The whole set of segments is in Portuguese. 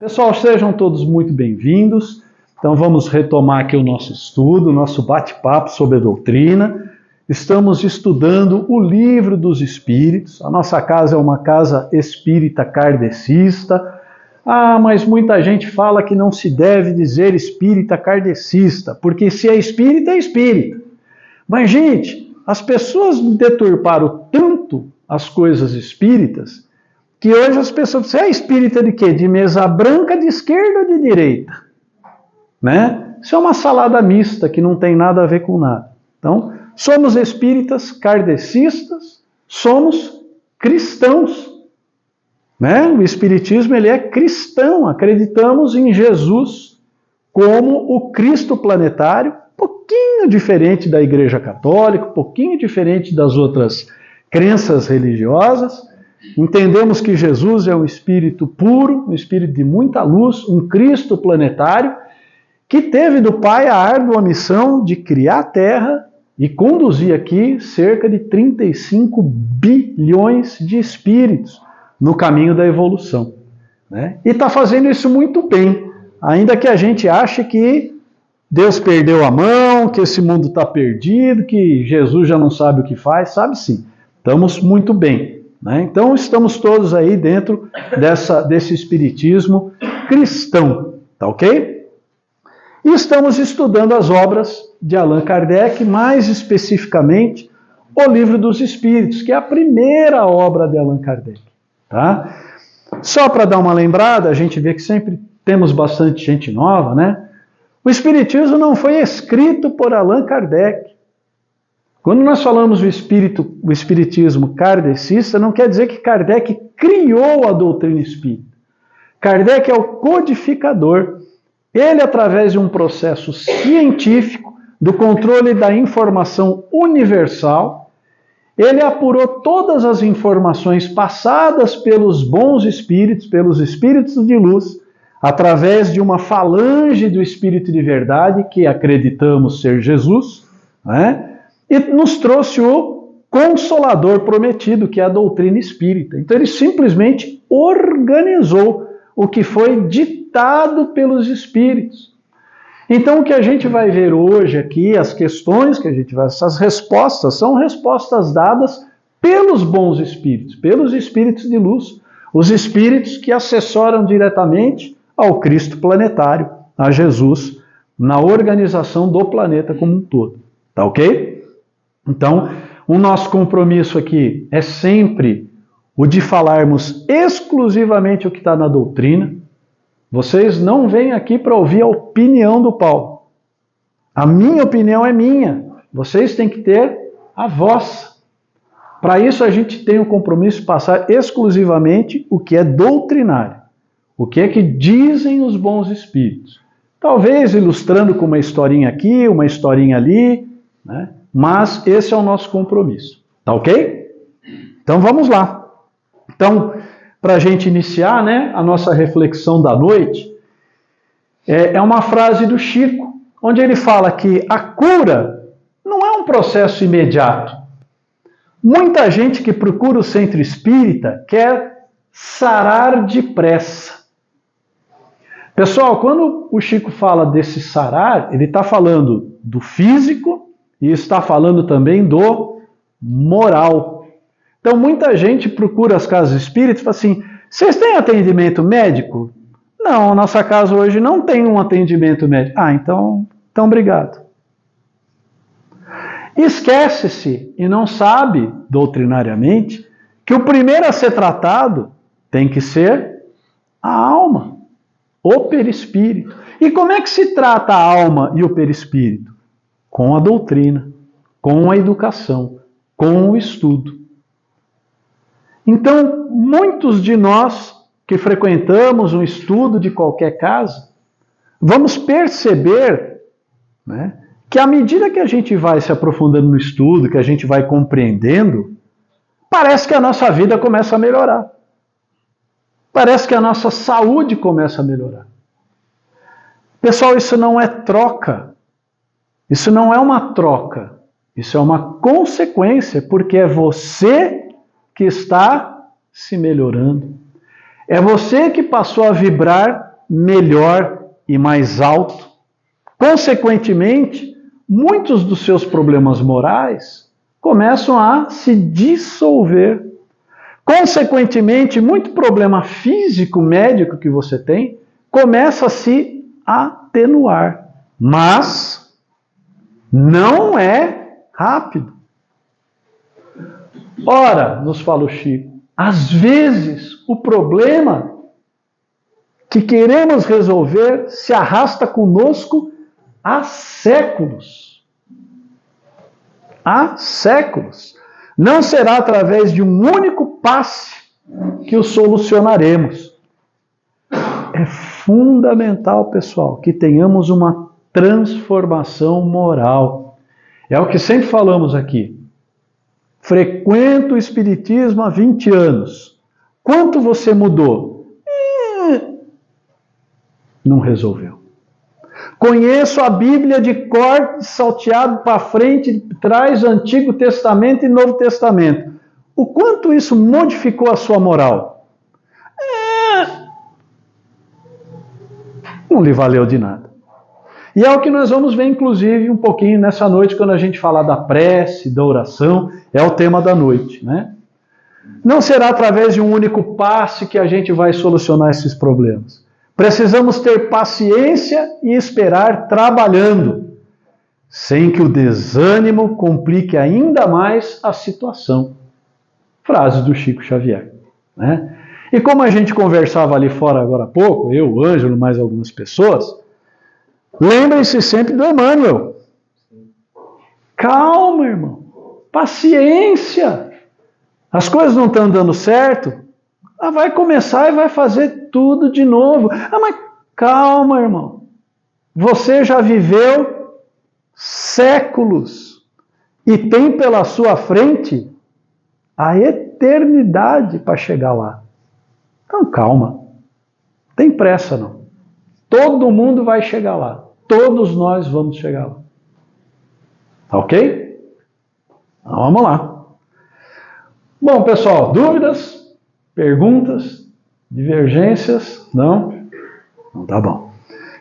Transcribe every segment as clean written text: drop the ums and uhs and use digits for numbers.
Pessoal, sejam todos muito bem-vindos. Então vamos retomar aqui o nosso estudo, o nosso bate-papo sobre a doutrina. Estamos estudando o Livro dos Espíritos. A nossa casa é uma casa espírita kardecista. Mas muita gente fala que não se deve dizer espírita kardecista, porque se é espírita, é espírita. Mas, gente, as pessoas deturparam tanto as coisas espíritas que hoje as pessoas... Você é espírita de quê? De mesa branca, de esquerda ou de direita? Né? Isso é uma salada mista que não tem nada a ver com nada. Então, somos espíritas kardecistas, somos cristãos. Né? O espiritismo ele é cristão, acreditamos em Jesus como o Cristo planetário, um pouquinho diferente da Igreja Católica, um pouquinho diferente das outras crenças religiosas. Entendemos que Jesus é um espírito puro, um espírito de muita luz, um Cristo planetário, que teve do Pai a árdua missão de criar a Terra e conduzir aqui cerca de 35 bilhões de espíritos no caminho da evolução. Né? E está fazendo isso muito bem, ainda que a gente ache que Deus perdeu a mão, que esse mundo está perdido, que Jesus já não sabe o que faz. Sabe sim, estamos muito bem. Né? Então estamos todos aí dentro desse espiritismo cristão, tá ok? E estamos estudando as obras de Allan Kardec, mais especificamente o Livro dos Espíritos, que é a primeira obra de Allan Kardec. Tá? Só para dar uma lembrada, a gente vê que sempre temos bastante gente nova, né? O Espiritismo não foi escrito por Allan Kardec. Quando nós falamos o Espiritismo kardecista, não quer dizer que Kardec criou a doutrina espírita. Kardec é o codificador. Ele, através de um processo científico, do controle da informação universal, ele apurou todas as informações passadas pelos bons espíritos, pelos espíritos de luz, através de uma falange do Espírito de Verdade, que acreditamos ser Jesus, né? E nos trouxe o Consolador prometido, que é a doutrina espírita. Então ele simplesmente organizou o que foi ditado pelos espíritos. Então o que a gente vai ver hoje aqui, as questões que a gente vai... Essas respostas são respostas dadas pelos bons espíritos, pelos espíritos de luz, os espíritos que assessoram diretamente ao Cristo planetário, a Jesus, na organização do planeta como um todo. Tá ok? Então, o nosso compromisso aqui é sempre o de falarmos exclusivamente o que está na doutrina. Vocês não vêm aqui para ouvir a opinião do Paulo. A minha opinião é minha. Vocês têm que ter a vossa. Para isso, a gente tem o compromisso de passar exclusivamente o que é doutrinário. O que é que dizem os bons espíritos. Talvez ilustrando com uma historinha aqui, uma historinha ali, né? Mas esse é o nosso compromisso. Tá ok? Então vamos lá. Então, para a gente iniciar, né, a nossa reflexão da noite, é uma frase do Chico, onde ele fala que a cura não é um processo imediato. Muita gente que procura o centro espírita quer sarar depressa. Pessoal, quando o Chico fala desse sarar, ele está falando do físico e está falando também do moral. Então, muita gente procura as casas espíritas e fala assim, vocês têm atendimento médico? Não, a nossa casa hoje não tem um atendimento médico. Então obrigado. Esquece-se e não sabe, doutrinariamente, que o primeiro a ser tratado tem que ser a alma, o perispírito. E como é que se trata a alma e o perispírito? Com a doutrina, com a educação, com o estudo. Então, muitos de nós que frequentamos um estudo de qualquer casa, vamos perceber, né, que à medida que a gente vai se aprofundando no estudo, que a gente vai compreendendo, parece que a nossa vida começa a melhorar. Parece que a nossa saúde começa a melhorar. Pessoal, isso não é troca. Isso não é uma troca. Isso é uma consequência, porque é você que está se melhorando. É você que passou a vibrar melhor e mais alto. Consequentemente, muitos dos seus problemas morais começam a se dissolver. Consequentemente, muito problema físico, médico que você tem, começa a se atenuar. Mas não é rápido. Ora, nos fala o Chico, às vezes o problema que queremos resolver se arrasta conosco há séculos. Há séculos. Não será através de um único passe que o solucionaremos. É fundamental, pessoal, que tenhamos uma transformação moral. É o que sempre falamos aqui. Frequento o Espiritismo há 20 anos. Quanto você mudou? Não resolveu. Conheço a Bíblia de cor, salteado para frente, traz Antigo Testamento e Novo Testamento. O quanto isso modificou a sua moral? Não lhe valeu de nada. E é o que nós vamos ver, inclusive, um pouquinho nessa noite, quando a gente falar da prece, da oração, é o tema da noite, né? Não será através de um único passe que a gente vai solucionar esses problemas. Precisamos ter paciência e esperar trabalhando, sem que o desânimo complique ainda mais a situação. Frase do Chico Xavier, né? E como a gente conversava ali fora agora há pouco, eu, o Ângelo, mais algumas pessoas, lembrem-se sempre do Emmanuel. Calma, irmão. Paciência. As coisas não estão dando certo. Vai começar e vai fazer tudo de novo. Mas calma, irmão. Você já viveu séculos e tem pela sua frente a eternidade para chegar lá. Então calma. Não tem pressa não. Todo mundo vai chegar lá. Todos nós vamos chegar lá. Tá ok? Então, vamos lá. Bom, pessoal, dúvidas? Perguntas? Divergências? Não? Não, tá bom.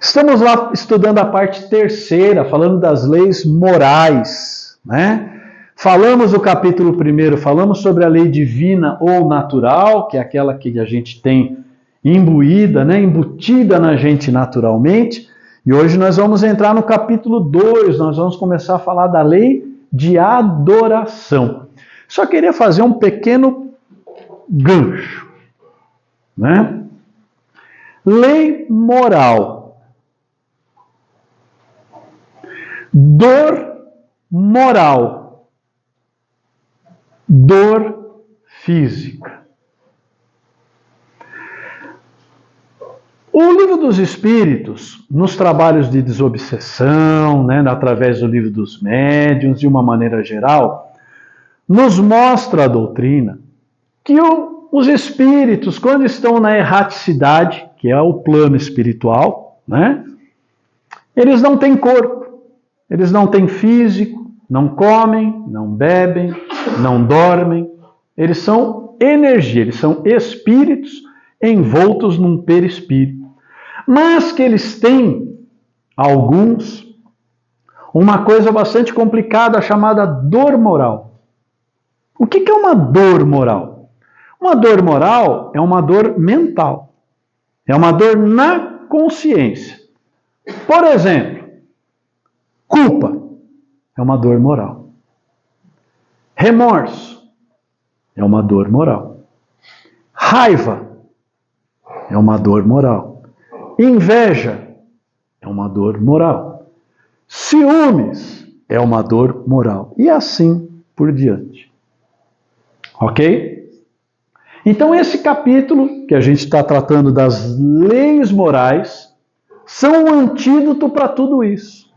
Estamos lá estudando a parte terceira, falando das leis morais, né? Falamos do capítulo 1, falamos sobre a lei divina ou natural, que é aquela que a gente tem imbuída, né? Embutida na gente naturalmente. E hoje nós vamos entrar no capítulo 2, nós vamos começar a falar da lei de adoração. Só queria fazer um pequeno gancho, né? Lei moral. Dor moral. Dor física. O Livro dos Espíritos, nos trabalhos de desobsessão, né, através do Livro dos Médiuns, de uma maneira geral, nos mostra a doutrina que os espíritos, quando estão na erraticidade, que é o plano espiritual, né, eles não têm corpo, eles não têm físico, não comem, não bebem, não dormem, eles são energia, eles são espíritos envoltos num perispírito. Mas que eles têm, alguns, uma coisa bastante complicada chamada dor moral. O que é uma dor moral? Uma dor moral é uma dor mental. É uma dor na consciência. Por exemplo, culpa é uma dor moral. Remorso é uma dor moral. Raiva é uma dor moral. Inveja é uma dor moral. Ciúmes é uma dor moral. E assim por diante. Ok? Então esse capítulo, que a gente está tratando das leis morais, são um antídoto para tudo isso.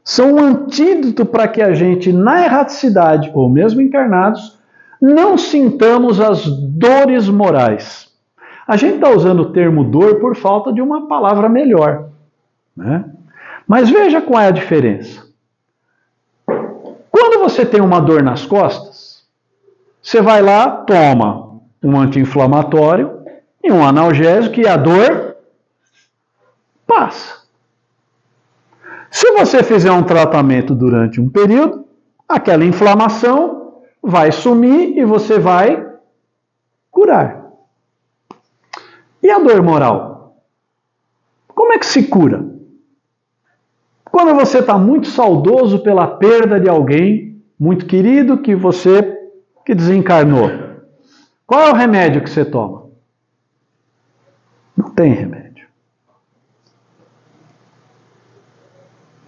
São um antídoto para que a gente, na erraticidade, ou mesmo encarnados, não sintamos as dores morais. A gente está usando o termo dor por falta de uma palavra melhor, né? Mas veja qual é a diferença. Quando você tem uma dor nas costas, você vai lá, toma um anti-inflamatório e um analgésico e a dor passa. Se você fizer um tratamento durante um período, aquela inflamação vai sumir e você vai curar. E a dor moral? Como é que se cura? Quando você está muito saudoso pela perda de alguém muito querido que desencarnou, qual é o remédio que você toma? Não tem remédio.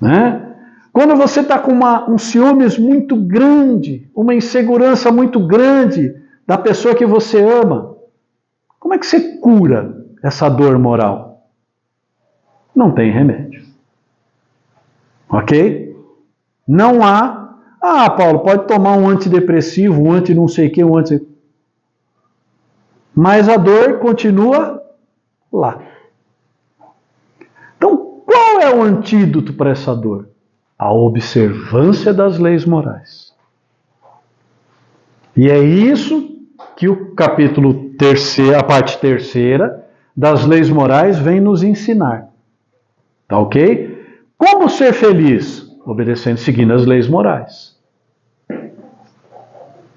Né? Quando você está com um ciúmes muito grande, uma insegurança muito grande da pessoa que você ama, como é que você cura essa dor moral? Não tem remédio. Ok? Não há. Ah, Paulo, pode tomar um antidepressivo, um anti não sei o que, um anti. Mas a dor continua lá. Então, qual é o antídoto para essa dor? A observância das leis morais. E é isso que o capítulo 3, a parte 3 das leis morais vem nos ensinar. Tá ok? Como ser feliz? Obedecendo, seguindo as leis morais.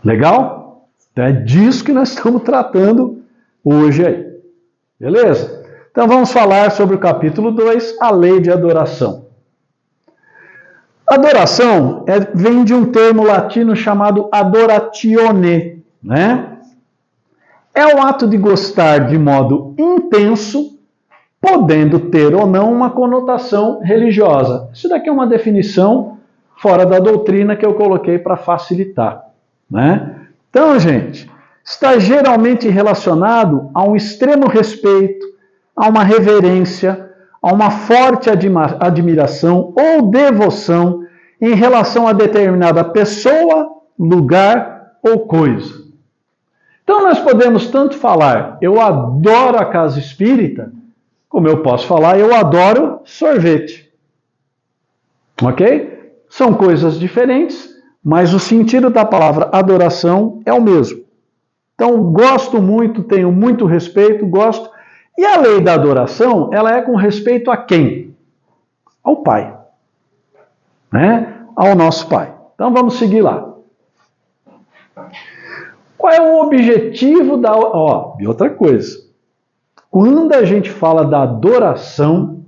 Legal? Então é disso que nós estamos tratando hoje aí. Beleza? Então vamos falar sobre o capítulo 2, a lei de adoração. Adoração vem de um termo latino chamado adoratione, né? É o ato de gostar de modo intenso, podendo ter ou não uma conotação religiosa. Isso daqui é uma definição fora da doutrina que eu coloquei para facilitar, né? Então, gente, está geralmente relacionado a um extremo respeito, a uma reverência, a uma forte admiração ou devoção em relação a determinada pessoa, lugar ou coisa. Então nós podemos tanto falar, eu adoro a casa espírita, como eu posso falar, eu adoro sorvete. Ok? São coisas diferentes, mas o sentido da palavra adoração é o mesmo. Então gosto muito, tenho muito respeito, gosto. E a lei da adoração, ela é com respeito a quem? Ao Pai. Né? Ao nosso Pai. Então vamos seguir lá. Qual é o objetivo da... e outra coisa. Quando a gente fala da adoração,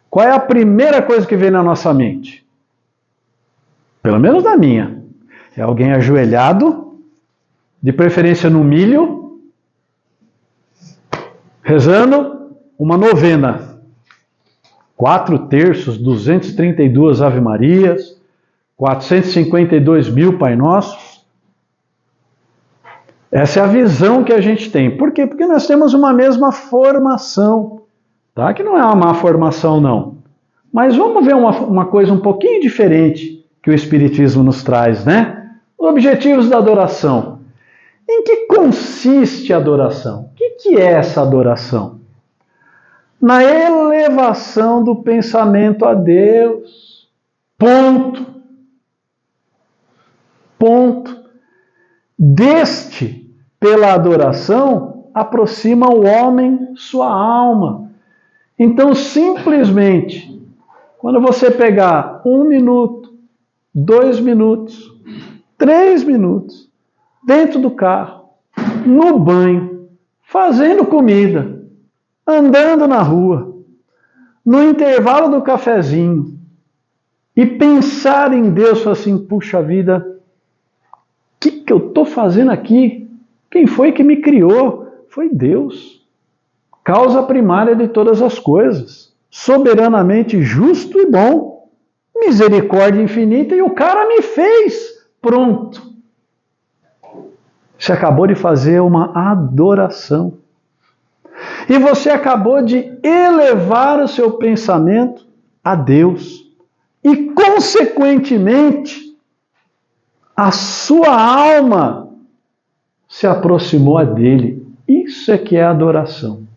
qual é a primeira coisa que vem na nossa mente? Pelo menos na minha. É alguém ajoelhado, de preferência no milho, rezando uma novena. 4 terços, 232 Ave Marias, 452 mil Pai Nossos. Essa é a visão que a gente tem. Por quê? Porque nós temos uma mesma formação. Tá? Que não é uma má formação, não. Mas vamos ver uma coisa um pouquinho diferente que o Espiritismo nos traz, né? Objetivos da adoração. Em que consiste a adoração? O que é essa adoração? Na elevação do pensamento a Deus. Ponto. Ponto. Deste, pela adoração, aproxima o homem sua alma. Então, simplesmente, quando você pegar 1 minuto, 2 minutos, 3 minutos, dentro do carro, no banho, fazendo comida, andando na rua, no intervalo do cafezinho, e pensar em Deus, assim, puxa vida, o que eu estou fazendo aqui? Quem foi que me criou? Foi Deus. Causa primária de todas as coisas. Soberanamente justo e bom. Misericórdia infinita e o cara me fez. Pronto. Você acabou de fazer uma adoração. E você acabou de elevar o seu pensamento a Deus. E, consequentemente, a sua alma se aproximou a dele. Isso é que é adoração.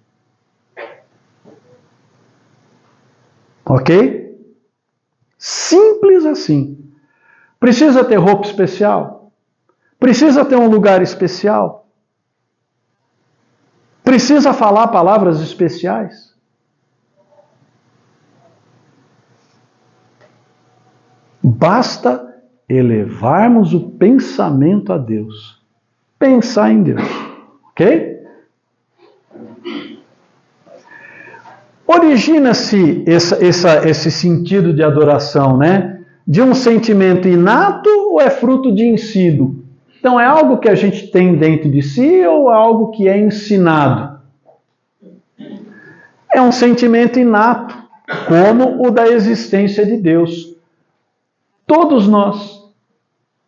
Ok? Simples assim. Precisa ter roupa especial? Precisa ter um lugar especial? Precisa falar palavras especiais? Basta elevarmos o pensamento a Deus. Pensar em Deus. Ok? Origina-se esse sentido de adoração, né? De um sentimento inato ou é fruto de ensino? Então é algo que a gente tem dentro de si ou é algo que é ensinado? É um sentimento inato, como o da existência de Deus. Todos nós,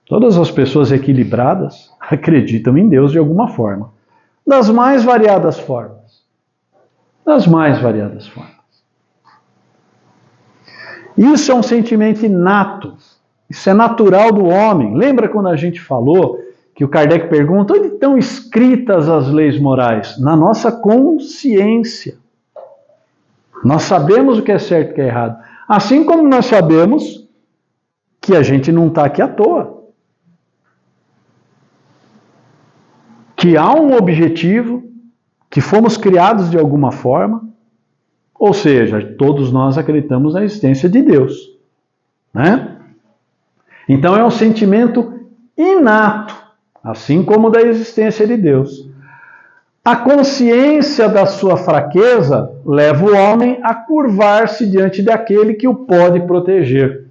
todas as pessoas equilibradas, acreditam em Deus de alguma forma. Das mais variadas formas. Das mais variadas formas. Isso é um sentimento inato. Isso é natural do homem. Lembra quando a gente falou que o Kardec pergunta onde estão escritas as leis morais? Na nossa consciência. Nós sabemos o que é certo e o que é errado. Assim como nós sabemos que a gente não está aqui à toa. Que há um objetivo, que fomos criados de alguma forma, ou seja, todos nós acreditamos na existência de Deus. Né? Então é um sentimento inato, assim como da existência de Deus. A consciência da sua fraqueza leva o homem a curvar-se diante daquele que o pode proteger.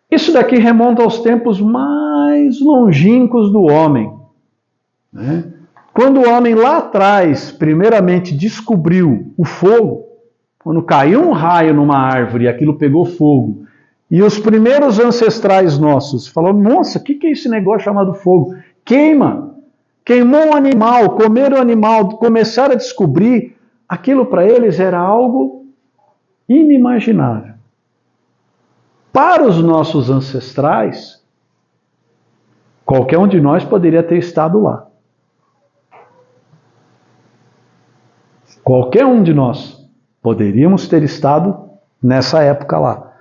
Isso daqui remonta aos tempos mais longínquos do homem. Né? Quando o homem lá atrás, primeiramente, descobriu o fogo, quando caiu um raio numa árvore e aquilo pegou fogo, e os primeiros ancestrais nossos falaram, nossa, o que é esse negócio chamado fogo? Queima! Queimou um animal, comeram o animal, começaram a descobrir, aquilo para eles era algo inimaginável. Para os nossos ancestrais, qualquer um de nós poderia ter estado lá. Qualquer um de nós poderíamos ter estado nessa época lá.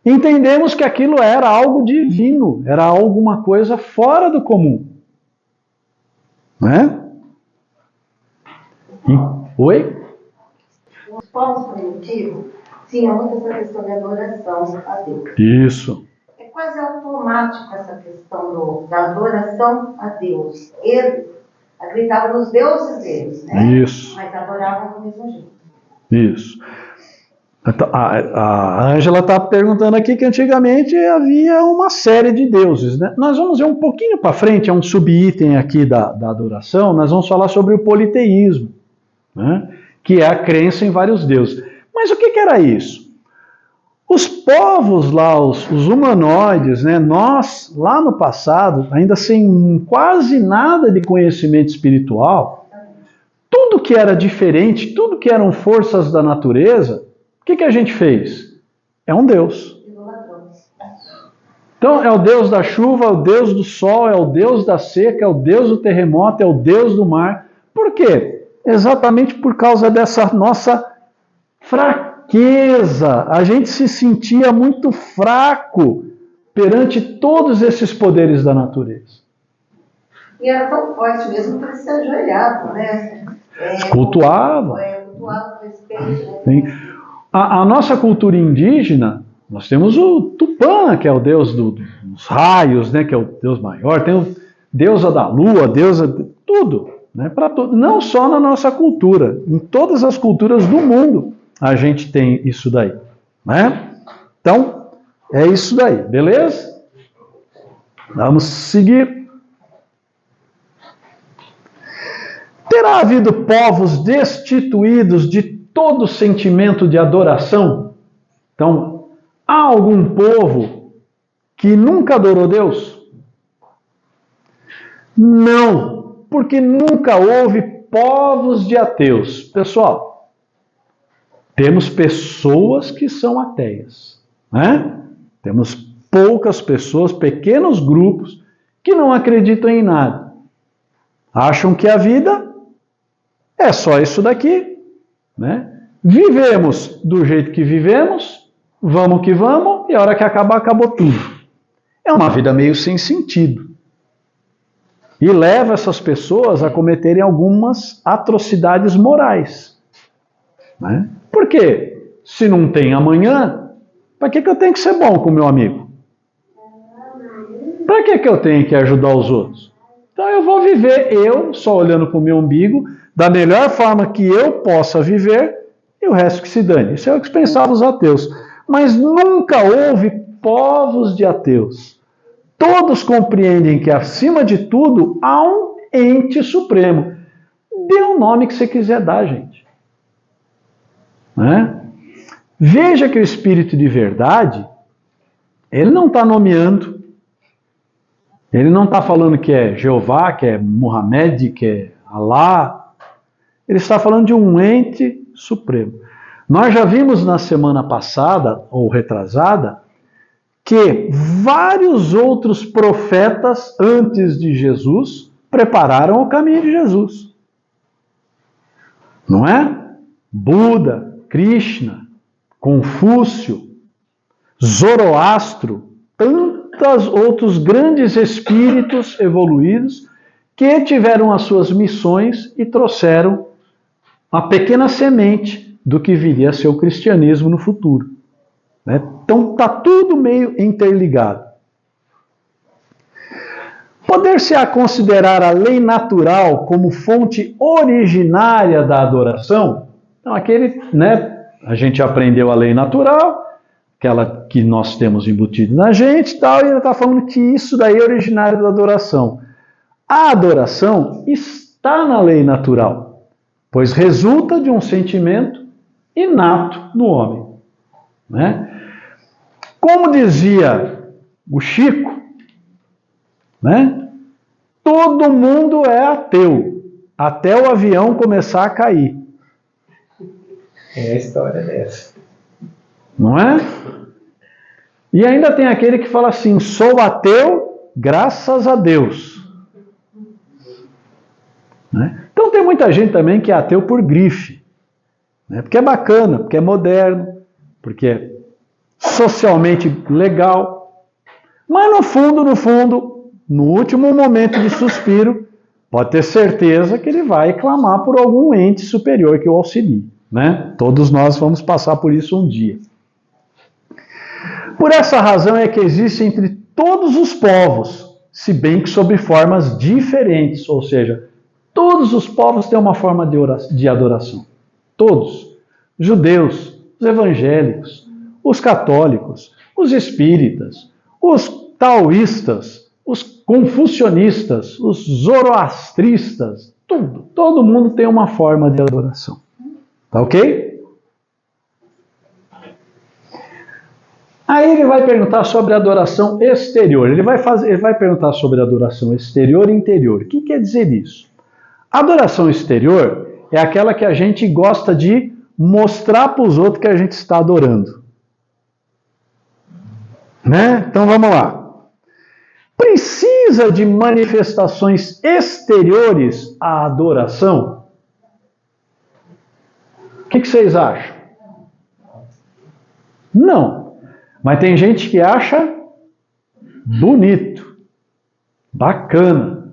Entendemos que aquilo era algo divino, era alguma coisa fora do comum. Né? Oi? Os povos primitivos tinham muito essa questão de adoração a Deus. Isso. É quase automático essa questão da adoração a Deus. Eles acreditavam nos deuses deles, né? Isso. Mas adoravam do mesmo jeito. Isso. A Ângela está perguntando aqui que antigamente havia uma série de deuses. Né? Nós vamos ver um pouquinho para frente, é um subitem aqui da adoração, nós vamos falar sobre o politeísmo, né? Que é a crença em vários deuses. Mas o que era isso? Os povos lá, os humanoides, né? Nós, lá no passado, ainda sem quase nada de conhecimento espiritual, tudo que era diferente, tudo que eram forças da natureza, o que a gente fez? É um Deus. Então é o Deus da chuva, é o Deus do sol, é o Deus da seca, é o Deus do terremoto, é o Deus do mar. Por quê? Exatamente por causa dessa nossa fraqueza. A gente se sentia muito fraco perante todos esses poderes da natureza. E era tão forte mesmo que eles se ajoelhavam, né? Cultuavam. Cultuavam respeito. Né? A nossa cultura indígena, nós temos o Tupã, que é o deus dos raios, né, que é o deus maior, tem o deusa da lua, deusa tudo, né, para tudo. Não só na nossa cultura, em todas as culturas do mundo a gente tem isso daí. Né? Então, é isso daí, beleza? Vamos seguir. Terá havido povos destituídos de todo sentimento de adoração? Então, há algum povo que nunca adorou Deus? Não, porque nunca houve povos de ateus. Pessoal, temos pessoas que são ateias, né? Temos poucas pessoas, pequenos grupos, que não acreditam em nada. Acham que a vida é só isso daqui. Né? Vivemos do jeito que vivemos, vamos que vamos, e a hora que acabar, acabou tudo. É uma vida meio sem sentido. E leva essas pessoas a cometerem algumas atrocidades morais. Né? Por quê? Se não tem amanhã, para que eu tenho que ser bom com o meu amigo? Para que eu tenho que ajudar os outros? Então eu vou viver, eu, só olhando para o meu umbigo, da melhor forma que eu possa viver, e o resto que se dane. Isso é o que pensavam os ateus. Mas nunca houve povos de ateus. Todos compreendem que, acima de tudo, há um ente supremo. Dê o nome que você quiser dar, gente. Né? Veja que o Espírito de verdade, ele não está nomeando, ele não está falando que é Jeová, que é Muhammad, que é Alá. Ele está falando de um ente supremo. Nós já vimos na semana passada, ou retrasada, que vários outros profetas antes de Jesus prepararam o caminho de Jesus. Não é? Buda, Krishna, Confúcio, Zoroastro, tantos outros grandes espíritos evoluídos que tiveram as suas missões e trouxeram uma pequena semente do que viria a ser o cristianismo no futuro. Né? Então está tudo meio interligado. Poder-se-á considerar a lei natural como fonte originária da adoração? Então, a gente aprendeu a lei natural, aquela que nós temos embutido na gente e tal, e ele está falando que isso daí é originário da adoração. A adoração está na lei natural, pois resulta de um sentimento inato no homem. Né? Como dizia o Chico, né? Todo mundo é ateu, até o avião começar a cair. É a história dessa. Não é? E ainda tem aquele que fala assim, sou ateu graças a Deus. Né? Então tem muita gente também que é ateu por grife. Né? Porque é bacana, porque é moderno, porque é socialmente legal. Mas no fundo, no último momento de suspiro, pode ter certeza que ele vai clamar por algum ente superior que o auxilie. Né? Todos nós vamos passar por isso um dia. Por essa razão é que existe entre todos os povos, se bem que sob formas diferentes, ou seja, todos os povos têm uma forma de adoração. Todos. Judeus, os evangélicos, os católicos, os espíritas, os taoístas, os confucionistas, os zoroastristas, tudo. Todo mundo tem uma forma de adoração. Tá ok? Aí ele vai perguntar sobre a adoração exterior. Ele vai perguntar sobre a adoração exterior e interior. O que quer dizer isso? A adoração exterior é aquela que a gente gosta de mostrar para os outros que a gente está adorando. Né? Então vamos lá. Precisa de manifestações exteriores à adoração? O que vocês acham? Não. Mas tem gente que acha bonito, bacana.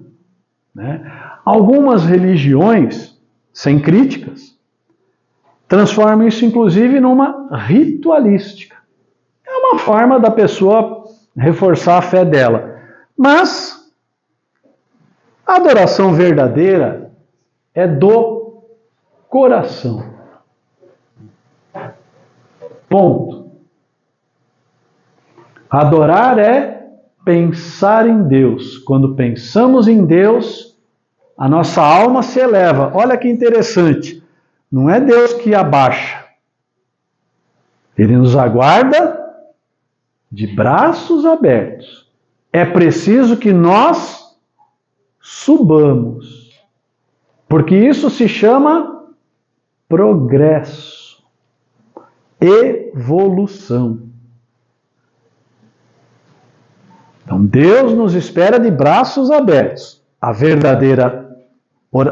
Né? Algumas religiões, sem críticas, transformam isso inclusive numa ritualística. É uma forma da pessoa reforçar a fé dela. Mas a adoração verdadeira é do coração. Ponto. Adorar é pensar em Deus. Quando pensamos em Deus, a nossa alma se eleva. Olha que interessante. Não é Deus que abaixa. Ele nos aguarda de braços abertos. É preciso que nós subamos. Porque isso se chama progresso. Evolução. Então Deus nos espera de braços abertos. A verdadeira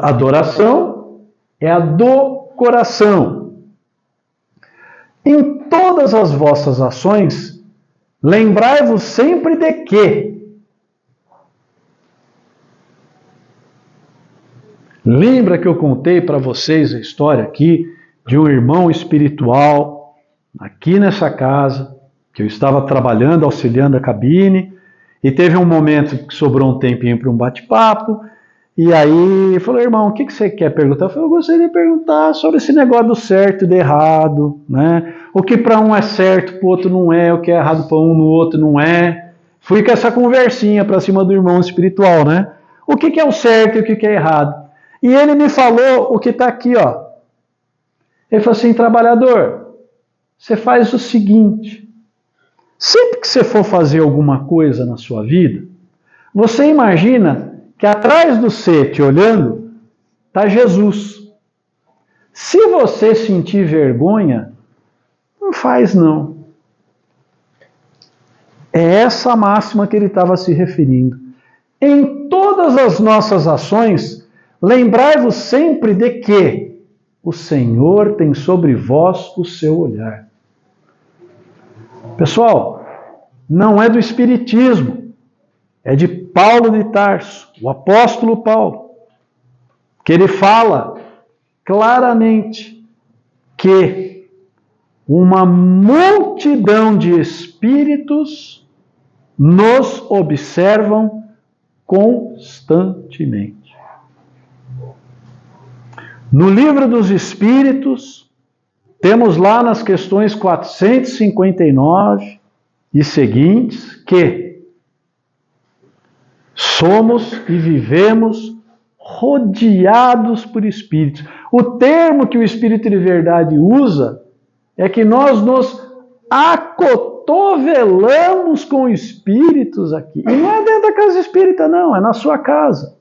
adoração é a do coração. Em todas as vossas ações, lembrai-vos sempre de que. Lembra que eu contei para vocês a história aqui de um irmão espiritual aqui nessa casa, que eu estava trabalhando, auxiliando a cabine, E teve um momento que sobrou um tempinho para um bate-papo, e aí falou, irmão, o que você quer perguntar? Eu falei, eu gostaria de perguntar sobre esse negócio do certo e do errado, né? O que para um é certo, para o outro não é, o que é errado para um, no outro não é. Fui com essa conversinha para cima do irmão espiritual, né? O que é o certo e o que é errado? E ele me falou o que está aqui, ó. Ele falou assim, trabalhador, você faz o seguinte, sempre que você for fazer alguma coisa na sua vida, você imagina que atrás do você, te olhando, está Jesus. Se você sentir vergonha, não faz não. É essa máxima que ele estava se referindo. Em todas as nossas ações, lembrai-vos sempre de que o Senhor tem sobre vós o seu olhar. Pessoal, não é do Espiritismo, é de Paulo de Tarso, o apóstolo Paulo, que ele fala claramente que uma multidão de espíritos nos observam constantemente. No Livro dos Espíritos, temos lá nas questões 459 e seguintes que somos e vivemos rodeados por espíritos. O termo que o Espírito de Verdade usa é que nós nos acotovelamos com espíritos aqui. E não é dentro da casa espírita, não, é na sua casa.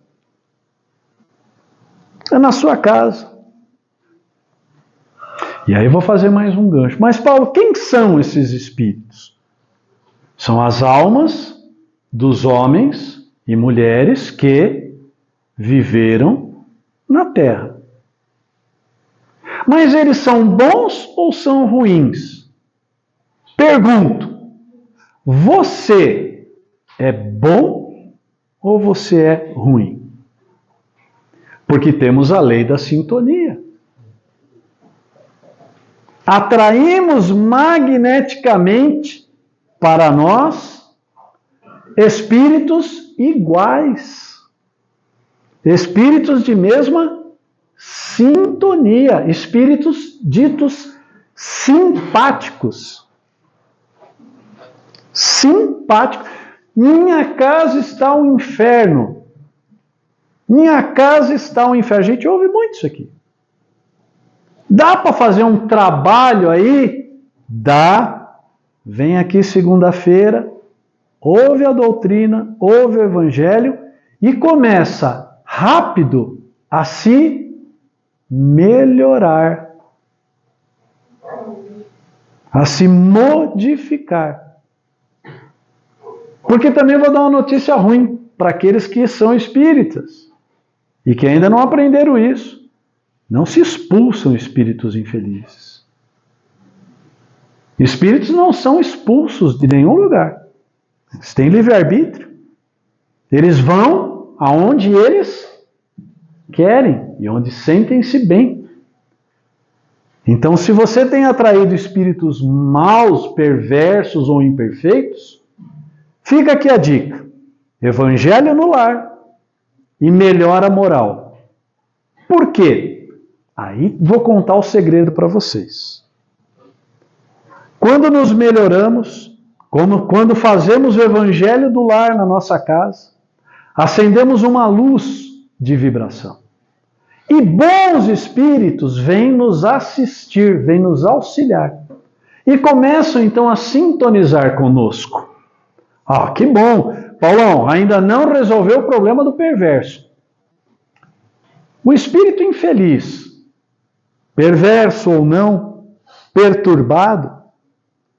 É na sua casa. E aí eu vou fazer mais um gancho. Mas, Paulo, quem são esses espíritos? São as almas dos homens e mulheres que viveram na Terra. Mas eles são bons ou são ruins? Pergunto, você é bom ou você é ruim? Porque temos a lei da sintonia. Atraímos magneticamente para nós espíritos iguais. Espíritos de mesma sintonia. Espíritos ditos simpáticos. Simpáticos. Minha casa está um inferno. Minha casa está um inferno. A gente ouve muito isso aqui. Dá para fazer um trabalho aí? Dá. Vem aqui segunda-feira, ouve a doutrina, ouve o evangelho e começa rápido a se melhorar, a se modificar. Porque também vou dar uma notícia ruim para aqueles que são espíritas e que ainda não aprenderam isso. Não se expulsam espíritos infelizes. Espíritos não são expulsos de nenhum lugar. Eles têm livre-arbítrio. Eles vão aonde eles querem e onde sentem-se bem. Então, se você tem atraído espíritos maus, perversos ou imperfeitos, fica aqui a dica. Evangelho no lar e melhora a moral. Por quê? Aí vou contar o segredo para vocês. Quando nos melhoramos, quando fazemos o evangelho do lar na nossa casa, acendemos uma luz de vibração. E bons espíritos vêm nos assistir, vêm nos auxiliar. E começam então a sintonizar conosco. Ah, que bom! Paulão, ainda não resolveu o problema do perverso. O espírito infeliz, perverso ou não, perturbado,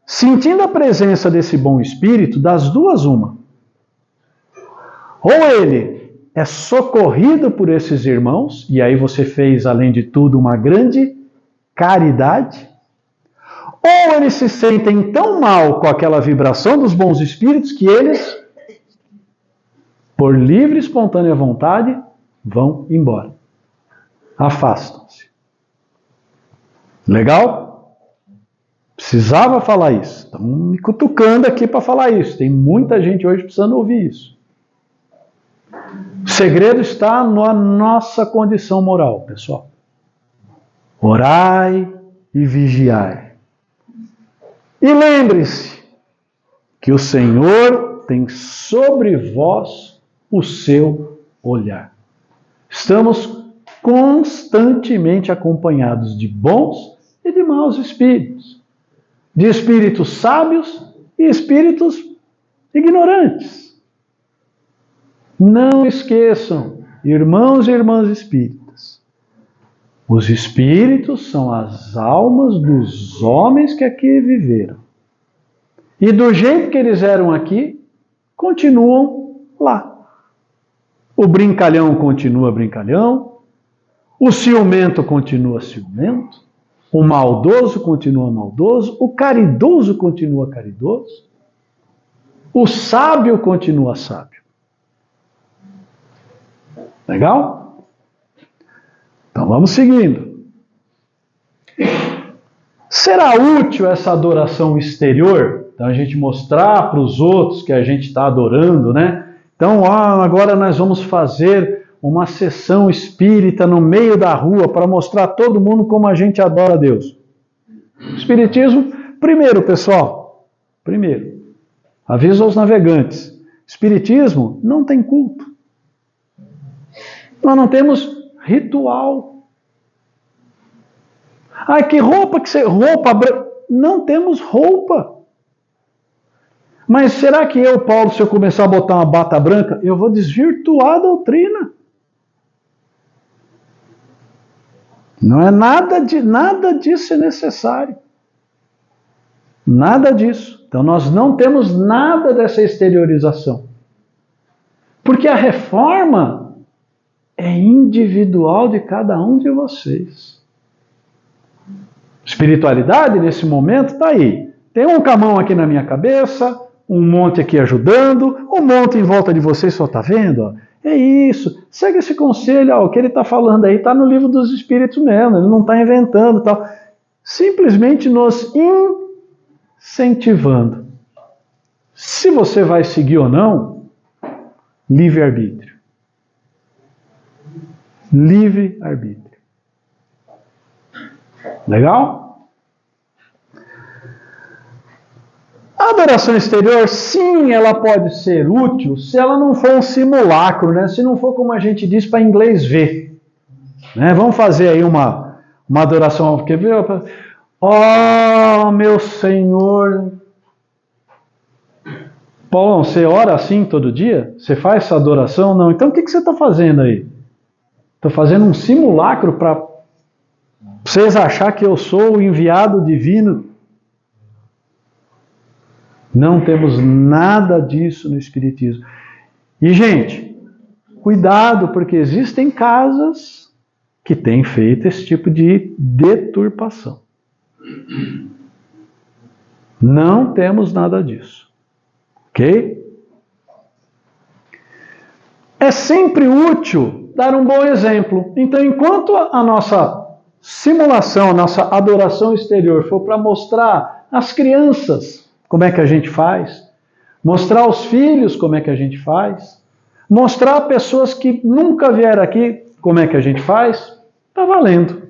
sentindo a presença desse bom espírito, das duas uma. Ou ele é socorrido por esses irmãos, e aí você fez, além de tudo, uma grande caridade, ou eles se sentem tão mal com aquela vibração dos bons espíritos que eles, por livre e espontânea vontade, vão embora. Afastam-se. Legal? Precisava falar isso. Estão me cutucando aqui para falar isso. Tem muita gente hoje precisando ouvir isso. O segredo está na nossa condição moral, pessoal. Orai e vigiai. E lembre-se que o Senhor tem sobre vós o seu olhar. Estamos constantemente acompanhados de bons e de maus espíritos. De espíritos sábios e espíritos ignorantes. Não esqueçam, irmãos e irmãs espíritas, os espíritos são as almas dos homens que aqui viveram. E do jeito que eles eram aqui, continuam lá. O brincalhão continua brincalhão, o ciumento continua ciumento, o maldoso continua maldoso, o caridoso continua caridoso, o sábio continua sábio. Legal? Então vamos seguindo. Será útil essa adoração exterior? Então a gente mostrar para os outros que a gente está adorando, né? Então agora nós vamos fazer uma sessão espírita no meio da rua para mostrar a todo mundo como a gente adora a Deus. Espiritismo, primeiro, pessoal, aviso aos navegantes, Espiritismo não tem culto. Nós não temos ritual. Ai, que roupa que você... Roupa branca. Não temos roupa. Mas será que eu, Paulo, se eu começar a botar uma bata branca, eu vou desvirtuar a doutrina? Não é nada disso é necessário. Nada disso. Então nós não temos nada dessa exteriorização. Porque a reforma é individual de cada um de vocês. Espiritualidade, nesse momento, está aí. Tem um camão aqui na minha cabeça, um monte aqui ajudando, um monte em volta de vocês, só está vendo? Ó. É isso. Segue esse conselho, ó, o que ele está falando aí está no livro dos Espíritos mesmo, ele não está inventando. Tal. Simplesmente nos incentivando. Se você vai seguir ou não, livre-arbítrio. Livre-arbítrio. Legal? A adoração exterior, sim, ela pode ser útil se ela não for um simulacro, né? Se não for como a gente diz para inglês ver. Né? Vamos fazer aí uma adoração. Quer ver? Oh, meu Senhor. Paulo, você ora assim todo dia? Você faz essa adoração? Não. Então o que você está fazendo aí? Estou fazendo um simulacro para vocês acharem que eu sou o enviado divino. Não temos nada disso no Espiritismo. E, gente, cuidado, porque existem casas que têm feito esse tipo de deturpação. Não temos nada disso. Ok? É sempre útil dar um bom exemplo. Então, enquanto a nossa simulação, a nossa adoração exterior for para mostrar às crianças como é que a gente faz, mostrar aos filhos como é que a gente faz, mostrar a pessoas que nunca vieram aqui como é que a gente faz, está valendo.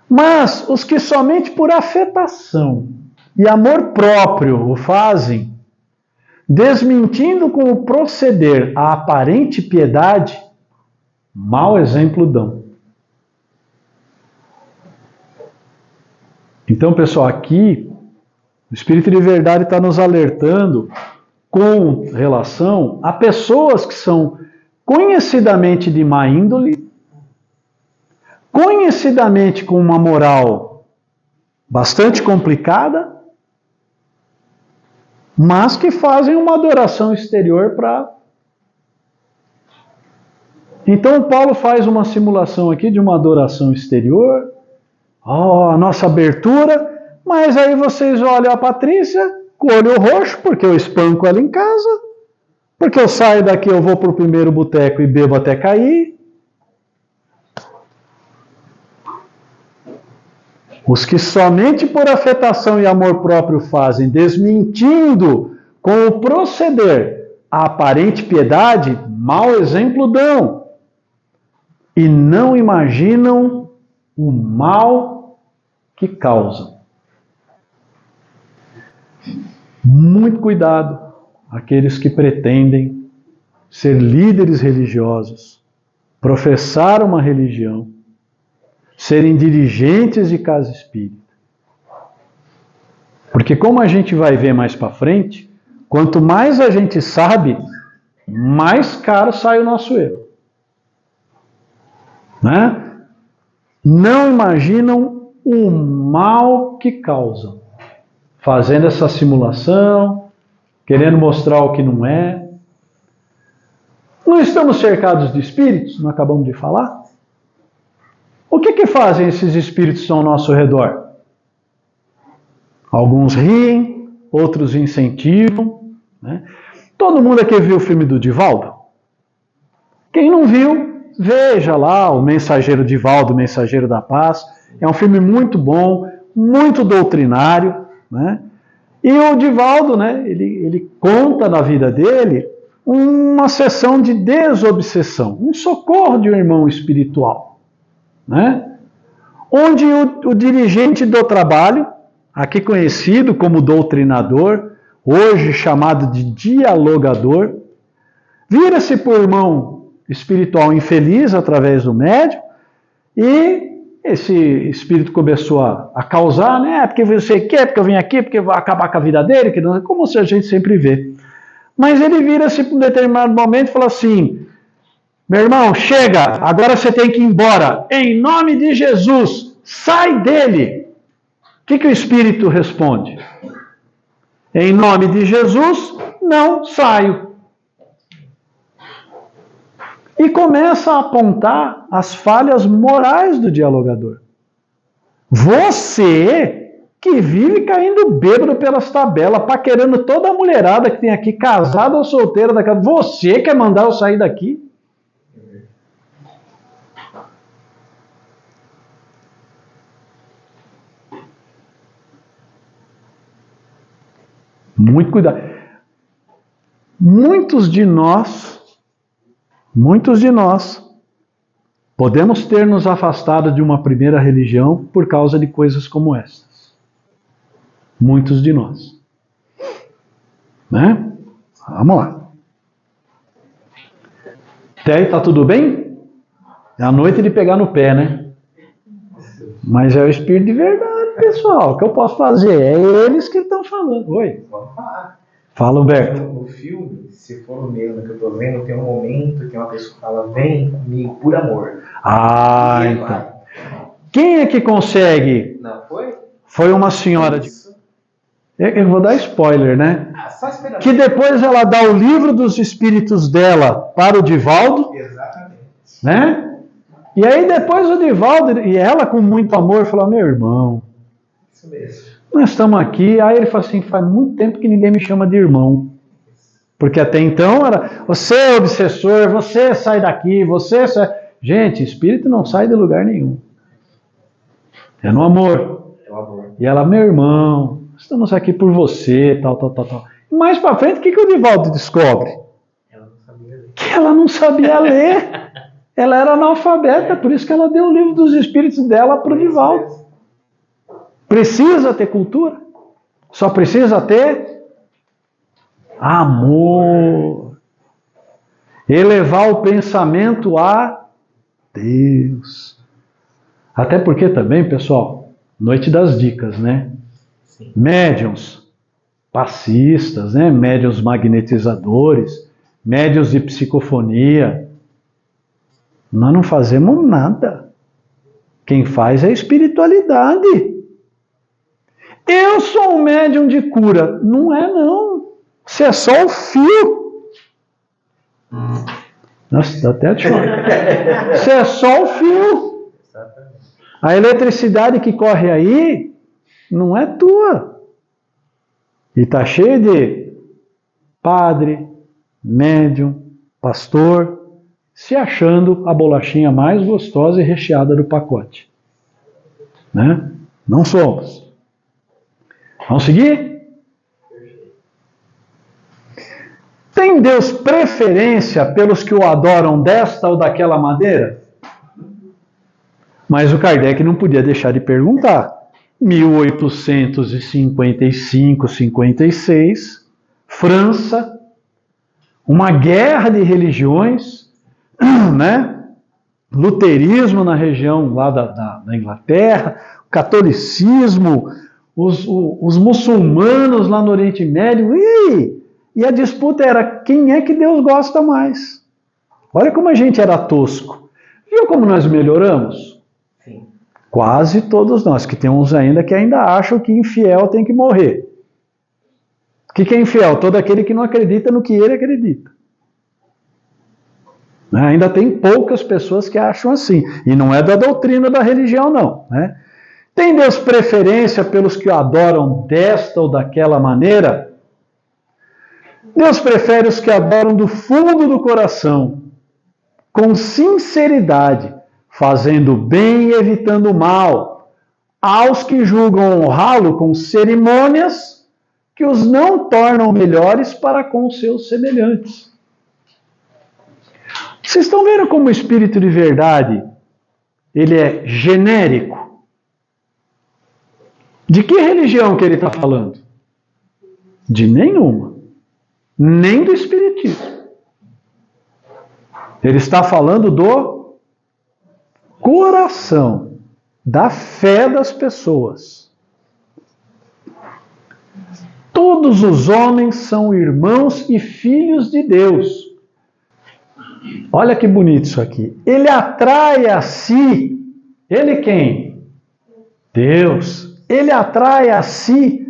Mas os que somente por afetação e amor próprio o fazem, desmentindo com o proceder a aparente piedade, mau exemplo dão. Então, pessoal, aqui o Espírito de Verdade está nos alertando com relação a pessoas que são conhecidamente de má índole, conhecidamente com uma moral bastante complicada, mas que fazem uma adoração exterior para... Então Paulo faz uma simulação aqui de uma adoração exterior, a nossa abertura, mas aí vocês olham a Patrícia com o olho roxo, porque eu espanco ela em casa, porque eu saio daqui, eu vou para o primeiro boteco e bebo até cair. Os que somente por afetação e amor próprio fazem, desmentindo com o proceder a aparente piedade, mau exemplo dão. E não imaginam o mal que causam. Muito cuidado, aqueles que pretendem ser líderes religiosos, professar uma religião, serem dirigentes de casa espírita. Porque como a gente vai ver mais para frente, quanto mais a gente sabe, mais caro sai o nosso erro. Né? Não imaginam o mal que causam, fazendo essa simulação, querendo mostrar o que não é. Não estamos cercados de espíritos, não acabamos de falar? O que fazem esses espíritos ao nosso redor? Alguns riem, outros incentivam. Né? Todo mundo aqui viu o filme do Divaldo? Quem não viu, veja lá o Mensageiro Divaldo, o Mensageiro da Paz. É um filme muito bom, muito doutrinário. Né? E o Divaldo, né, ele conta na vida dele uma sessão de desobsessão, um socorro de um irmão espiritual. Né? Onde o dirigente do trabalho, aqui conhecido como doutrinador, hoje chamado de dialogador, vira-se por irmão espiritual infeliz através do médium, e esse espírito começou a causar, né? Porque você quer, porque eu vim aqui, porque vai acabar com a vida dele, que não, como a gente sempre vê. Mas ele vira-se por um determinado momento e fala assim: meu irmão, chega, agora você tem que ir embora. Em nome de Jesus, sai dele. O que o Espírito responde? Em nome de Jesus, não saio. E começa a apontar as falhas morais do dialogador. Você que vive caindo bêbado pelas tabelas, paquerando toda a mulherada que tem aqui, casada ou solteira da casa, você quer mandar eu sair daqui? Muito cuidado. Muitos de nós podemos ter nos afastado de uma primeira religião por causa de coisas como essas. Muitos de nós. Né? Vamos lá. Até aí tá tudo bem? É a noite de pegar no pé, né? Mas é o Espírito de verdade, pessoal. O que eu posso fazer? É eles que estão falando. Oi? Vamos falar. Fala, Humberto. No filme, se for o mesmo que eu tô vendo, tem um momento que uma pessoa fala: vem comigo por amor. Ah, E então. vai. Quem é que consegue? Não foi? Foi uma senhora de... Eu vou dar spoiler, né? Só esperando. Que depois ela dá o livro dos espíritos dela para o Divaldo, Exatamente. né? E aí depois o Divaldo, e ela com muito amor, falou: meu irmão, Isso mesmo. nós estamos aqui. Aí ele falou assim: faz muito tempo que ninguém me chama de irmão. Porque até então era, você é obsessor, você sai daqui, você sai... Gente, espírito não sai de lugar nenhum. É no amor. É o amor. E ela: meu irmão, estamos aqui por você, tal. Mais pra frente, o que o Divaldo descobre? Ela não sabia ler. Que ela não sabia ler. Ela era analfabeta, por isso que ela deu o livro dos espíritos dela para o Divaldo. Precisa ter cultura? Só precisa ter amor. Elevar o pensamento a Deus. Até porque também, pessoal, noite das dicas, né? Sim. Médiuns, passistas, né? Médiuns magnetizadores, médiuns de psicofonia. Nós não fazemos nada. Quem faz é a espiritualidade. Eu sou um médium de cura. Não é, não. Você é só o fio. Nossa, dá até a chorar. Você é só o fio. Exatamente. A eletricidade que corre aí não é tua. E está cheio de padre, médium, pastor, se achando a bolachinha mais gostosa e recheada do pacote. Né? Não somos. Vamos seguir? Tem Deus preferência pelos que o adoram desta ou daquela maneira? Mas o Kardec não podia deixar de perguntar. 1855, 56, França, uma guerra de religiões, né? Luterismo na região lá da Inglaterra, o catolicismo, os muçulmanos lá no Oriente Médio, e a disputa era quem é que Deus gosta mais. Olha como a gente era tosco. Viu como nós melhoramos? Sim. Quase todos nós, que tem uns ainda que ainda acham que infiel tem que morrer. O que é infiel? Todo aquele que não acredita no que ele acredita. Ainda tem poucas pessoas que acham assim. E não é da doutrina da religião, não. Né? Tem Deus preferência pelos que o adoram desta ou daquela maneira? Deus prefere os que adoram do fundo do coração, com sinceridade, fazendo bem e evitando o mal, aos que julgam honrá-lo com cerimônias que os não tornam melhores para com seus semelhantes. Vocês estão vendo como o Espírito de Verdade, ele é genérico? De que religião que ele está falando? De nenhuma. Nem do Espiritismo. Ele está falando do coração, da fé das pessoas. Todos os homens são irmãos e filhos de Deus. Olha que bonito isso aqui. Ele atrai a si, ele quem? Deus. Ele atrai a si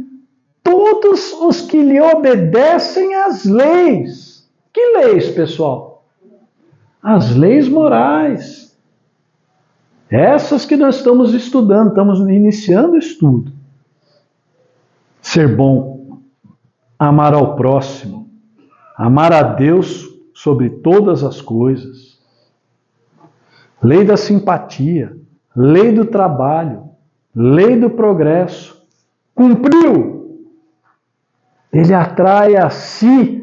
todos os que lhe obedecem às leis. Que leis, pessoal? As leis morais. Essas que nós estamos estudando, estamos iniciando o estudo. Ser bom, amar ao próximo, amar a Deus sobre todas as coisas. Lei da simpatia, lei do trabalho, lei do progresso. Cumpriu. Ele atrai a si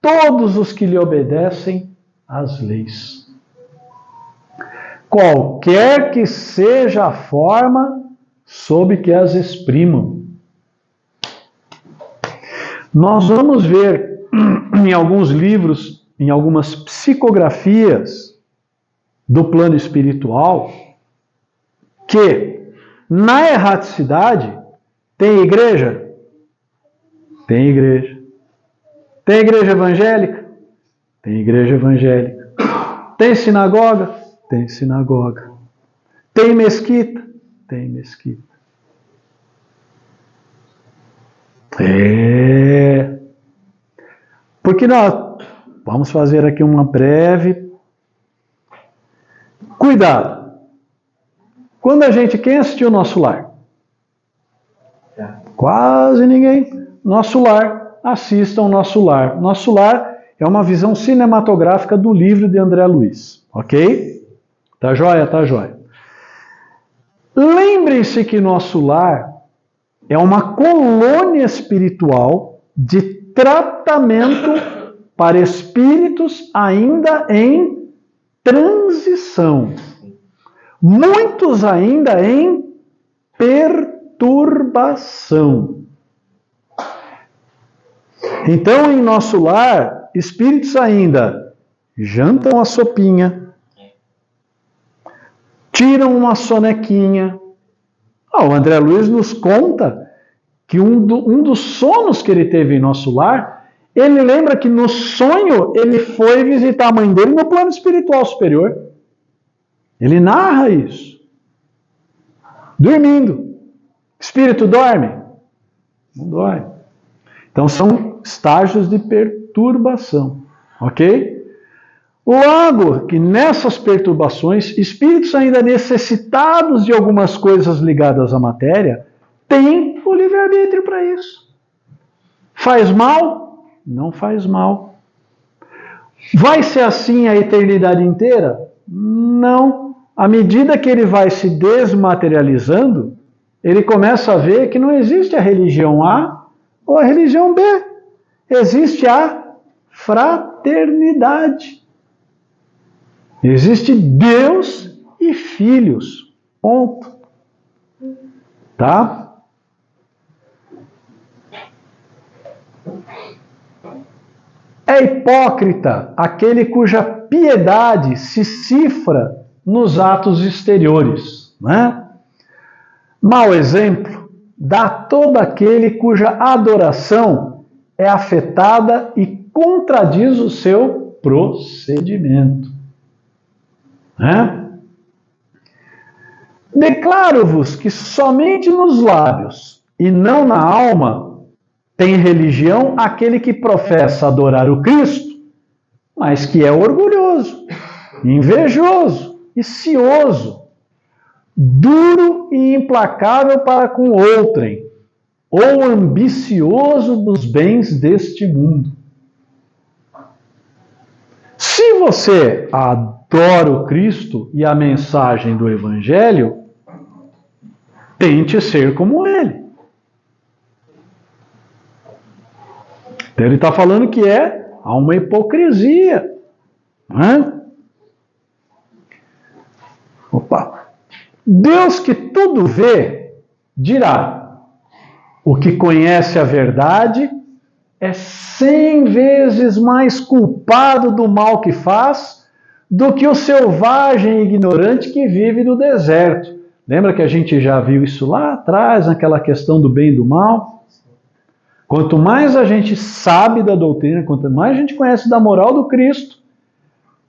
todos os que lhe obedecem às leis. Qualquer que seja a forma sob que as exprimam. Nós vamos ver em alguns livros, em algumas psicografias do plano espiritual, que na erraticidade tem igreja? Tem igreja. Tem igreja evangélica? Tem igreja evangélica. Tem sinagoga? Tem sinagoga. Tem mesquita? Tem mesquita. Porque nós vamos fazer aqui uma breve. Cuidado. Quando a gente, quem assistiu Nosso Lar? Quase ninguém. Nosso Lar, assistam Nosso Lar. Nosso Lar é uma visão cinematográfica do livro de André Luiz. Ok? Tá joia? Tá joia. Lembrem-se que Nosso Lar é uma colônia espiritual de tratamento para espíritos ainda em transição. Muitos ainda em perturbação. Então, em Nosso Lar, espíritos ainda jantam a sopinha, tiram uma sonequinha. O André Luiz nos conta que um dos sonos que ele teve em Nosso Lar, ele lembra que no sonho ele foi visitar a mãe dele no plano espiritual superior. Ele narra isso. Dormindo. Espírito dorme? Não dorme. Então são estágios de perturbação. Ok? Logo que nessas perturbações, espíritos ainda necessitados de algumas coisas ligadas à matéria, têm o livre-arbítrio para isso. Faz mal? Não faz mal. Vai ser assim a eternidade inteira? Não. À medida que ele vai se desmaterializando, ele começa a ver que não existe a religião A ou a religião B. Existe a fraternidade. Existe Deus e filhos. Ponto. Tá? É hipócrita aquele cuja piedade se cifra nos atos exteriores, né? Mau exemplo dá todo aquele cuja adoração é afetada e contradiz o seu procedimento. Né? Declaro-vos que somente nos lábios e não na alma tem religião aquele que professa adorar o Cristo, mas que é orgulhoso, invejoso e cioso, duro e implacável para com outrem, ou ambicioso dos bens deste mundo. Se você adora o Cristo e a mensagem do Evangelho, tente ser como ele. Então ele está falando que há uma hipocrisia. Né? Opa! Deus que tudo vê, dirá: o que conhece a verdade é 100 vezes mais culpado do mal que faz do que o selvagem e ignorante que vive no deserto. Lembra que a gente já viu isso lá atrás, naquela questão do bem e do mal? Quanto mais a gente sabe da doutrina, quanto mais a gente conhece da moral do Cristo,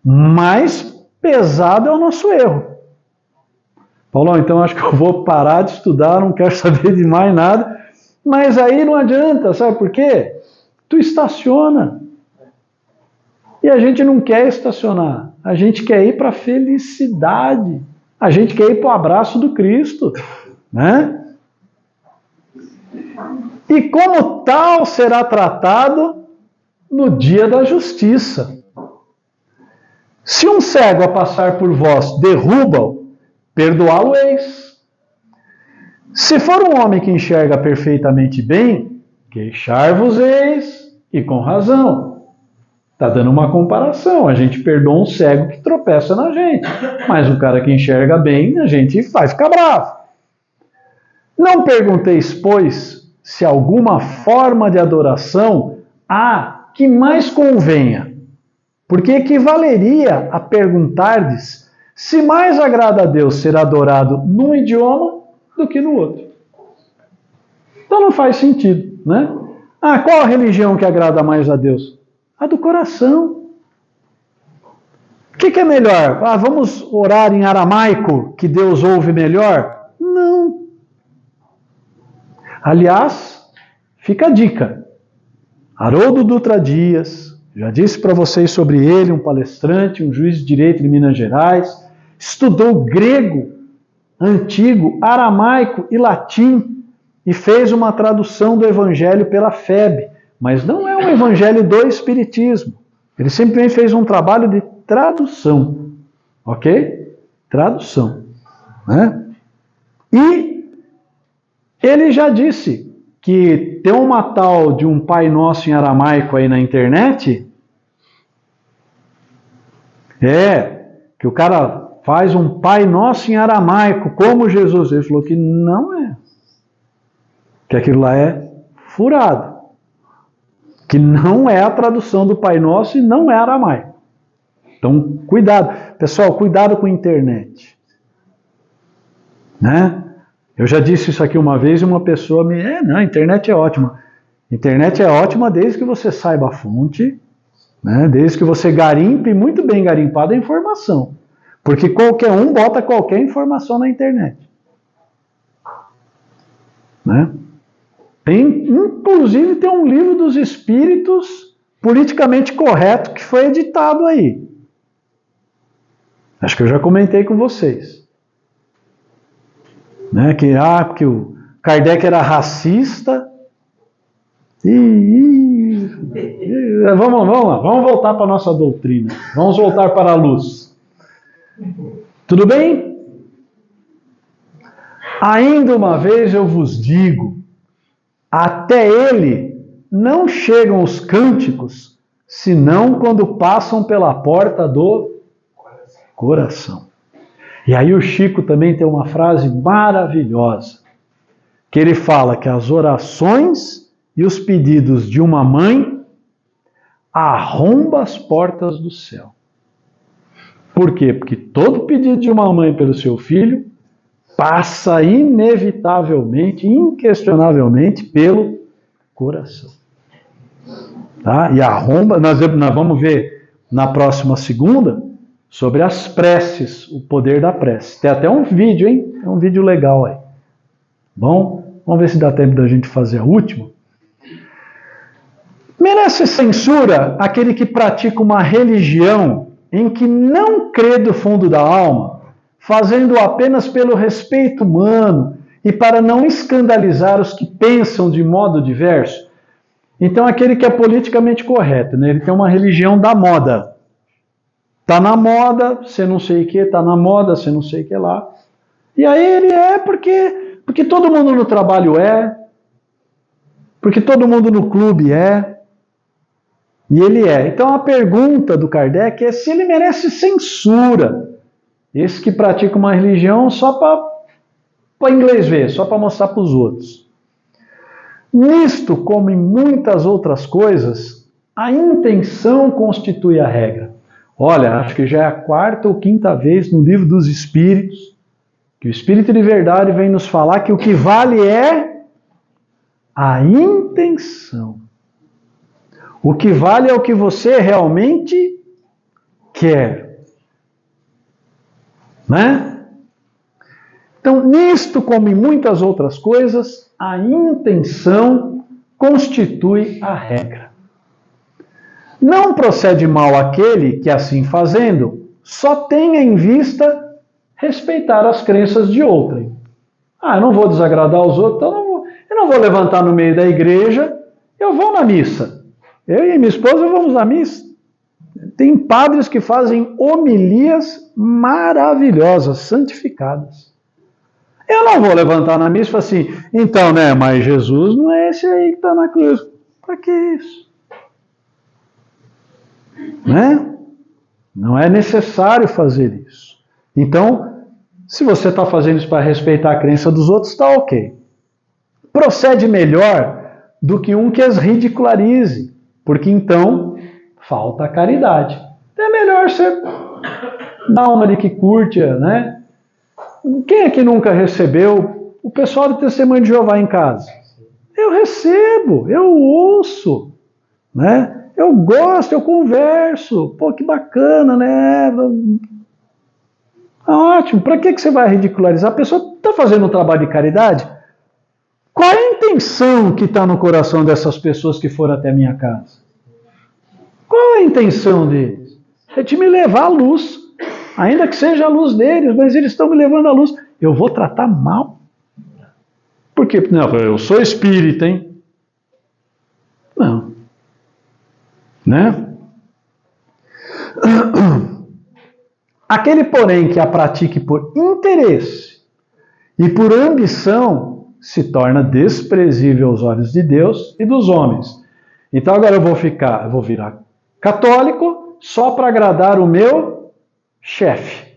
mais pesado é o nosso erro. Paulo, então acho que eu vou parar de estudar, não quero saber de mais nada. Mas aí não adianta, sabe por quê? Tu estaciona. E a gente não quer estacionar. A gente quer ir para a felicidade. A gente quer ir para o abraço do Cristo. Né? E como tal será tratado no dia da justiça. Se um cego a passar por vós derruba-o, perdoá-lo-eis. Se for um homem que enxerga perfeitamente bem, queixar-vos-eis, e com razão. Está dando uma comparação. A gente perdoa um cego que tropeça na gente, mas o cara que enxerga bem, a gente vai ficar bravo. Não pergunteis, pois, se alguma forma de adoração há que mais convenha, porque equivaleria a perguntardes se mais agrada a Deus ser adorado num idioma do que no outro. Então não faz sentido, né? Qual a religião que agrada mais a Deus? A do coração. O que é melhor? Vamos orar em aramaico, que Deus ouve melhor? Não. Aliás, fica a dica. Haroldo Dutra Dias, já disse para vocês sobre ele, um palestrante, um juiz de direito de Minas Gerais, estudou grego, antigo, aramaico e latim e fez uma tradução do Evangelho pela FEB, mas não é um Evangelho do Espiritismo. Ele simplesmente fez um trabalho de tradução, ok? Tradução. Né? E ele já disse que tem uma tal de um Pai Nosso em aramaico aí na internet, que o cara faz um Pai Nosso em aramaico, como Jesus. Ele falou que não é. Que aquilo lá é furado. Que não é a tradução do Pai Nosso e não é aramaico. Então, cuidado. Pessoal, cuidado com a internet. Né? Eu já disse isso aqui uma vez e uma pessoa me... Não, a internet é ótima. A internet é ótima desde que você saiba a fonte, né? Desde que você garimpe muito bem garimpada a informação. Porque qualquer um bota qualquer informação na internet. Né? Inclusive tem um livro dos espíritos politicamente correto que foi editado aí. Acho que eu já comentei com vocês. Né? Porque o Kardec era racista. Vamos lá, vamos voltar para a nossa doutrina. Vamos voltar para a luz. Tudo bem? Ainda uma vez eu vos digo, até ele não chegam os cânticos, senão quando passam pela porta do coração. E aí o Chico também tem uma frase maravilhosa, que ele fala que as orações e os pedidos de uma mãe arrombam as portas do céu. Por quê? Porque todo pedido de uma mãe pelo seu filho passa inevitavelmente, inquestionavelmente pelo coração. Tá? E arromba, nós vamos ver na próxima segunda sobre as preces, o poder da prece. Tem até um vídeo, hein? É um vídeo legal aí. Bom, vamos ver se dá tempo da gente fazer a última. Merece censura aquele que pratica uma religião em que não crê do fundo da alma, fazendo apenas pelo respeito humano e para não escandalizar os que pensam de modo diverso. Então, aquele que é politicamente correto, né? Ele tem uma religião da moda. Está na moda, você não sei o que, está na moda, você não sei o que lá. E aí ele é porque todo mundo no trabalho é, porque todo mundo no clube é, e ele é. Então a pergunta do Kardec é se ele merece censura. Esse que pratica uma religião só para inglês ver, só para mostrar para os outros. Nisto, como em muitas outras coisas, a intenção constitui a regra. Olha, acho que já é a quarta ou quinta vez no Livro dos Espíritos que o Espírito de Verdade vem nos falar que o que vale é a intenção. O que vale é o que você realmente quer. Né? Então, nisto, como em muitas outras coisas, a intenção constitui a regra. Não procede mal aquele que, assim fazendo, só tenha em vista respeitar as crenças de outrem. Eu não vou desagradar os outros, então eu não vou levantar no meio da igreja, eu vou na missa. Eu e minha esposa vamos na missa. Tem padres que fazem homilias maravilhosas, santificadas. Eu não vou levantar na missa e falar assim, então, né, mas Jesus não é esse aí que está na cruz. Para que isso? Né? Não é necessário fazer isso. Então, se você está fazendo isso para respeitar a crença dos outros, está ok. Procede melhor do que um que as ridicularize, porque então falta a caridade. É melhor você dar uma de que curte, né? Quem é que nunca recebeu o pessoal do Testemunho de Jeová em casa? Eu recebo, eu ouço, né? Eu gosto, eu converso. Pô, que bacana, né? Ótimo, para que você vai ridicularizar? A pessoa está fazendo um trabalho de caridade? Qual é a intenção que está no coração dessas pessoas que foram até a minha casa? Qual é a intenção deles? É de me levar à luz, ainda que seja a luz deles, mas eles estão me levando à luz. Eu vou tratar mal? Por quê? Não, eu sou espírita, hein? Não. Né? Aquele, porém, que a pratique por interesse e por ambição se torna desprezível aos olhos de Deus e dos homens. Então agora eu vou virar católico só para agradar o meu chefe.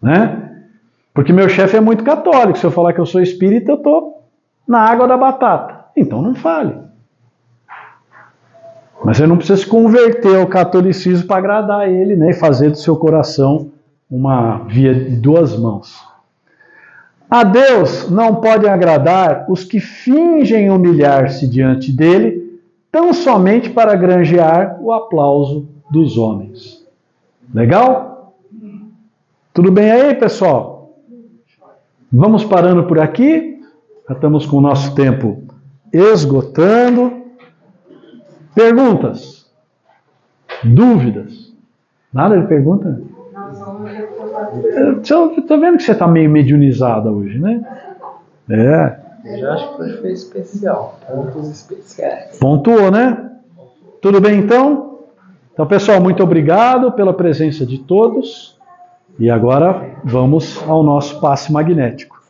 Né? Porque meu chefe é muito católico. Se eu falar que eu sou espírita, eu estou na água da batata. Então não fale. Mas você não precisa se converter ao catolicismo para agradar ele, né, e fazer do seu coração uma via de duas mãos. A Deus não podem agradar os que fingem humilhar-se diante dele, tão somente para granjear o aplauso dos homens. Legal? Tudo bem aí, pessoal? Vamos parando por aqui. Já estamos com o nosso tempo esgotando. Perguntas? Dúvidas? Nada de pergunta? Estou vendo que você está meio mediunizada hoje, né? É. Eu já acho que hoje foi especial. Pontos especiais. Pontuou, né? Tudo bem, então? Então, pessoal, muito obrigado pela presença de todos. E agora vamos ao nosso passe magnético.